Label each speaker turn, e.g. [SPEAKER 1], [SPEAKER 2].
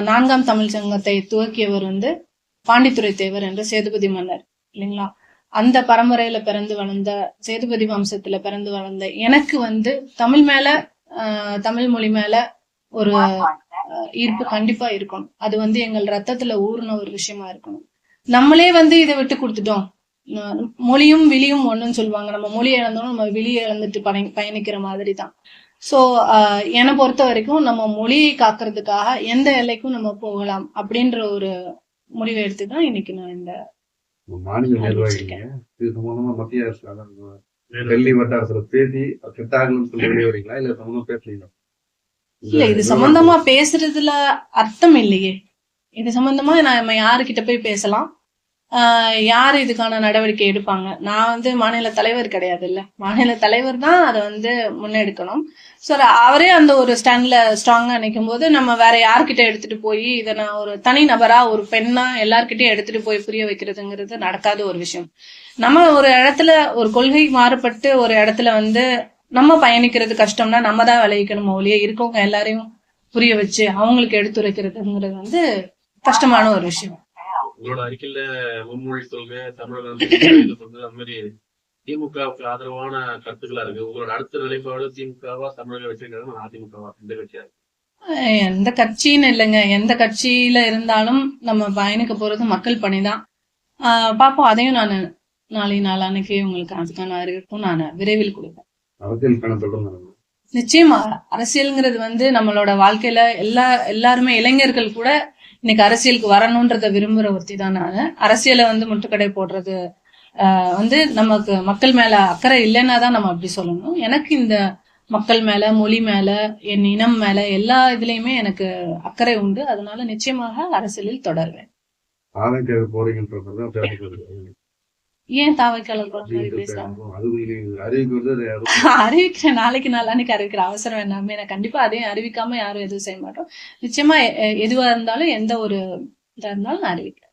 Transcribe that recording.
[SPEAKER 1] 4ஆம் தமிழ் சங்கத்தை துவக்கியவர் பாண்டித்துரை தேவர் என்ற சேதுபதி மன்னர் இல்லைங்களா. அந்த பரம்பரையில பிறந்து வளர்ந்த, சேதுபதி வம்சத்துல பிறந்து வளர்ந்த எனக்கு தமிழ் மேல தமிழ் மொழி மேல ஒரு ஈர்ப்பு கண்டிப்பா இருக்கணும். அது எங்கள் ரத்தத்துல ஊர்ன ஒரு விஷயமா இருக்கணும். நம்மளே இதை விட்டு கொடுத்துட்டோம். மொழியும் விழியும் ஒண்ணுன்னு சொல்லுவாங்க. நம்ம மொழி இழந்தோம், நம்ம விழியை இழந்துட்டு பயணிக்கிற மாதிரி தான். சோ என்னை பொறுத்த வரைக்கும் நம்ம மொழியை காக்கிறதுக்காக எந்த எல்லைக்கும் நம்ம போகலாம் அப்படின்ற ஒரு முடிவை எடுத்துதான் இன்னைக்கு நான் இந்த
[SPEAKER 2] மாநில நிர்வாகிங்க இது சம்பந்தமா மத்திய அரசு டெல்லி வட்டாரத்துல பேசி திட்டாகணும்னு சொல்லி வெளியே வரீங்களா இல்ல சம்பந்தமா பேசுறீங்களா?
[SPEAKER 1] இல்ல, இது சம்பந்தமா பேசுறதுல அர்த்தம் இல்லையே. இது சம்பந்தமா நம்ம யாருக்கிட்ட போய் பேசலாம், யாரு இதுக்கான நடவடிக்கை எடுப்பாங்க? நான் மாநில தலைவர் கிடையாது இல்ல, மாநில தலைவர் தான் அதை முன்னெடுக்கணும். ஸோ அவரே அந்த ஒரு ஸ்டாண்ட்ல ஸ்ட்ராங்கா நிற்கும் போது நம்ம வேற யார்கிட்ட எடுத்துட்டு போய் இதை நான் ஒரு தனி நபரா ஒரு பெண்ணா எல்லார்கிட்டயும் எடுத்துட்டு போய் புரிய வைக்கிறதுங்கிறது நடக்காத ஒரு விஷயம். நம்ம ஒரு இடத்துல ஒரு கொள்கை மாறுபட்டு ஒரு இடத்துல நம்ம பயணிக்கிறது கஷ்டம்னா நம்ம தான் விளைவிக்கணும் ஒழிய இருக்கவங்க எல்லாரையும் புரிய வச்சு அவங்களுக்கு எடுத்துரைக்கிறதுங்கிறது கஷ்டமான ஒரு விஷயம்.
[SPEAKER 3] உங்களோட அறிக்கையில மும்மொழி கொள்கை, தமிழக அந்த மாதிரி திமுகவுக்கு ஆதரவான கருத்துக்களா இருக்கு. உங்களோட அடுத்த நிலைப்பாடு திமுகவா தமிழக வச்சிருக்காங்க, அதிமுகவா இந்த கட்சியா?
[SPEAKER 1] எந்த கட்சின்னு இல்லைங்க, எந்த கட்சியில இருந்தாலும் நம்ம பயணிக்க போறது மக்கள் பணிதான். பாப்போம், அதையும் நான் நாளை நாளானைக்கு உங்களுக்கு அதுக்கான அறிவிப்பும் நான் விரைவில் கொடுப்பேன். நிச்சயமா அரசியல்ங்கிறது நம்மளோட வாழ்க்கையில எல்லாருமே இளைஞர்கள் கூட இன்னைக்கு அரசியலுக்கு வரணும்ன்றத விரும்புற ஒருத்தி தான் நான். அரசியலை முட்டுக்கடை போடுறது நமக்கு மக்கள் மேல அக்கறை இல்லைன்னா தான் நம்ம அப்படி சொல்லணும். எனக்கு இந்த மக்கள் மேல, மொழி மேல, என் இனம் மேல எல்லா இதுலயுமே எனக்கு அக்கறை உண்டு. அதனால நிச்சயமாக அரசியலில் தொடர்வேன். ஏன் தாவைக்காளர் அறிவிக்கிறேன், நாளைக்கு நாளானைக்கு அறிவிக்கிற அவசரம் வேணாமே. நான் கண்டிப்பா அதையும் அறிவிக்காம யாரும் எதுவும் செய்ய மாட்டோம். நிச்சயமா எதுவா இருந்தாலும் எந்த ஒரு இதா இருந்தாலும் நான் அறிவிக்கிறேன்.